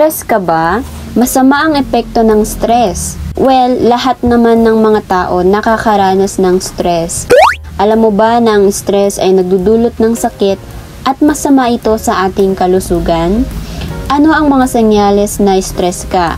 Na-stress ka ba? Masama ang epekto ng stress. Well, lahat naman ng mga tao nakakaranas ng stress. Alam mo ba na ang stress ay nagdudulot ng sakit at masama ito sa ating kalusugan? Ano ang mga senyales na stress ka?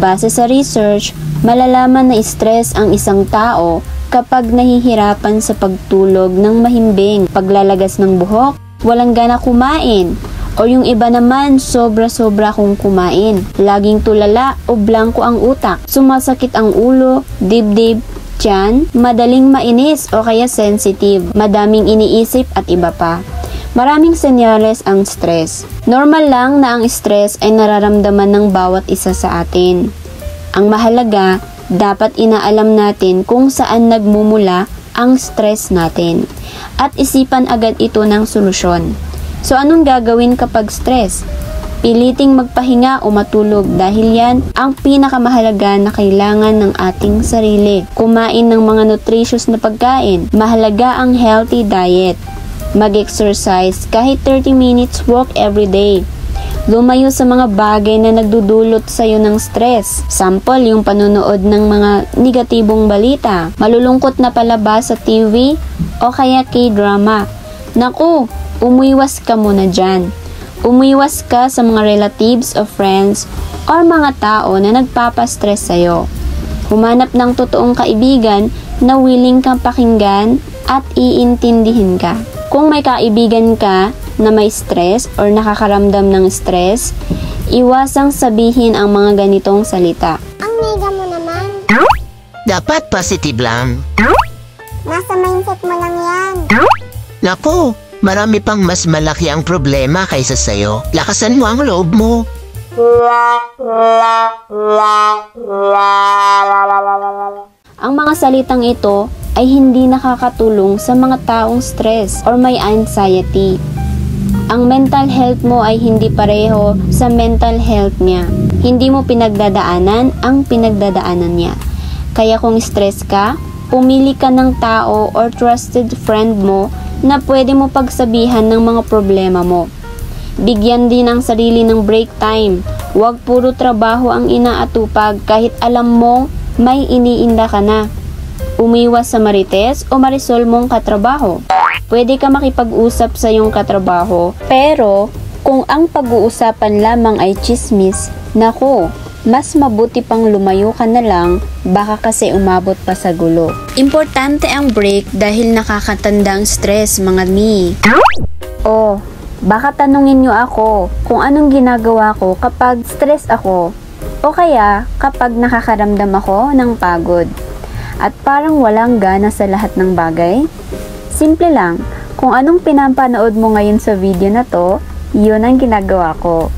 Base sa research, malalaman na stress ang isang tao kapag nahihirapan sa pagtulog ng mahimbing, paglalagas ng buhok, walang gana kumain, o yung iba naman, sobra-sobra kong kumain. Laging tulala o blanko ang utak. Sumasakit ang ulo, dibdib, tiyan, madaling mainis o kaya sensitive. Madaming iniisip at iba pa. Maraming senyales ang stress. Normal lang na ang stress ay nararamdaman ng bawat isa sa atin. Ang mahalaga, dapat inaalam natin kung saan nagmumula ang stress natin. At isipan agad ito ng solusyon. So anong gagawin kapag stress? Piliting magpahinga o matulog dahil yan ang pinakamahalaga na kailangan ng ating sarili. Kumain ng mga nutritious na pagkain. Mahalaga ang healthy diet. Mag-exercise kahit 30 minutes walk every day. Lumayo sa mga bagay na nagdudulot sa iyo ng stress. Sample, yung panonood ng mga negatibong balita, malulungkot na palabas sa TV o kaya K-drama. Naku, umiwas ka muna dyan. Umiwas ka sa mga relatives o friends or mga tao na nagpapastress sa'yo. Humanap ng totoong kaibigan na willing kang pakinggan at iintindihin ka. Kung may kaibigan ka na may stress or nakakaramdam ng stress, iwasang sabihin ang mga ganitong salita. Ang nega mo naman. Dapat positive lang. Nasa mindset mo lang yan. Naku, marami pang mas malaki ang problema kaysa sa'yo. Lakasan mo ang loob mo. Ang mga salitang ito ay hindi nakakatulong sa mga taong stress or may anxiety. Ang mental health mo ay hindi pareho sa mental health niya. Hindi mo pinagdadaanan ang pinagdadaanan niya. Kaya kung stress ka, pumili ka ng tao or trusted friend mo na pwede mo pagsabihan ng mga problema mo. Bigyan din ang sarili ng break time. Huwag puro trabaho ang inaatupag kahit alam mong may iniinda ka na. Umiwas sa marites o marisol mong katrabaho. Pwede ka makipag-usap sa iyong katrabaho, pero kung ang pag-uusapan lamang ay chismis, naku, mas mabuti pang lumayo ka na lang, baka kasi umabot pa sa gulo. Importante ang break dahil nakakatanda ang stress, mga mi. Oh, baka tanungin nyo ako kung anong ginagawa ko kapag stress ako o kaya kapag nakakaramdam ako ng pagod at parang walang gana sa lahat ng bagay. Simple lang, kung anong pinapanood mo ngayon sa video na to, yun ang ginagawa ko.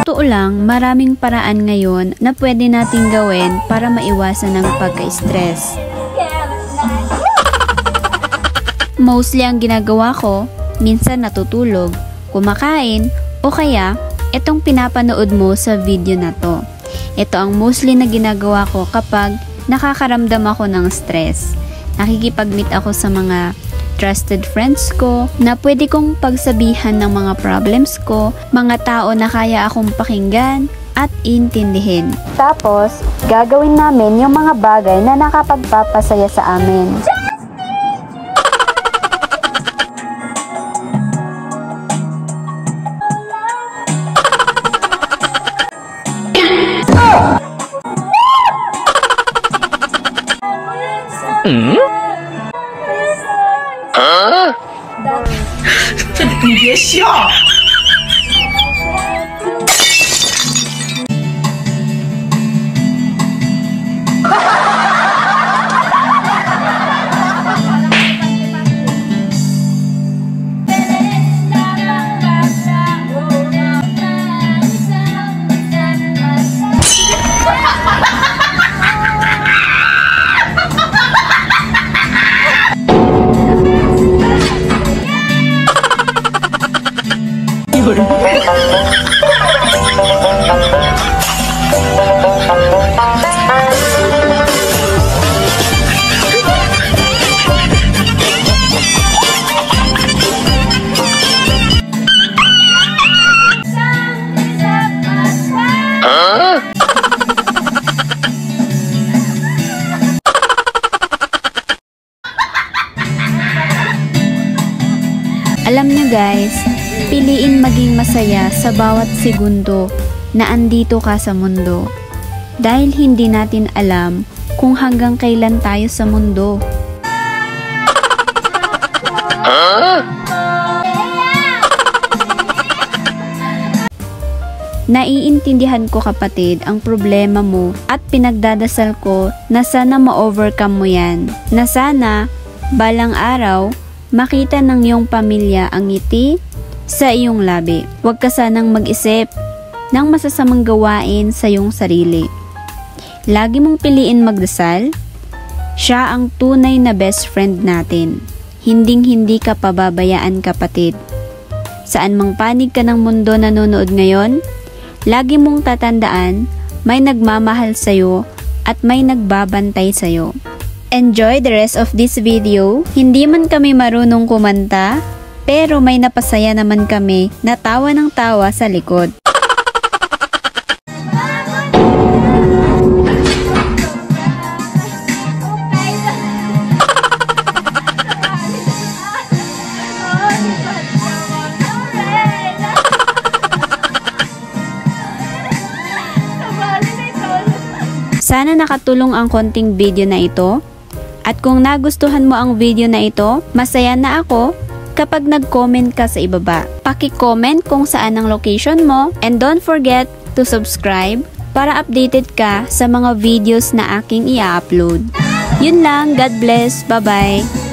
Totoo lang, maraming paraan ngayon na pwede nating gawin para maiwasan ang pagka-stress. Mostly ang ginagawa ko, minsan natutulog, kumakain, o kaya itong pinapanood mo sa video na to. Ito ang mostly na ginagawa ko kapag nakakaramdam ako ng stress. Nakikipag-meet ako sa mga trusted friends ko na pwede kong pagsabihan ng mga problems ko, mga tao na kaya akong pakinggan at intindihin. Tapos, gagawin namin yung mga bagay na nakapagpapasaya sa amin. Huh? 你别笑。Alam nyo guys, piliin maging masaya sa bawat segundo na andito ka sa mundo. Dahil hindi natin alam kung hanggang kailan tayo sa mundo. Naiintindihan ko kapatid ang problema mo at pinagdadasal ko na sana ma-overcome mo yan. Na sana, balang araw, makita ng iyong pamilya ang ngiti sa iyong labi. Huwag ka sanang mag-isip ng masasamang gawain sa iyong sarili. Lagi mong piliin magdasal. Siya ang tunay na best friend natin. Hinding-hindi ka pababayaan kapatid. Saan mang panig ka ng mundo nanonood ngayon, lagi mong tatandaan, may nagmamahal sa'yo at may nagbabantay sa'yo. Enjoy the rest of this video. Hindi man kami marunong kumanta, pero may napasaya naman kami na tawa ng tawa sa likod. Sana nakatulong ang konting video na ito. At kung nagustuhan mo ang video na ito, masaya na ako kapag nag-comment ka sa ibaba. Paki-comment kung saan ang location mo and don't forget to subscribe para updated ka sa mga videos na aking i-upload. Yun lang, God bless, bye-bye!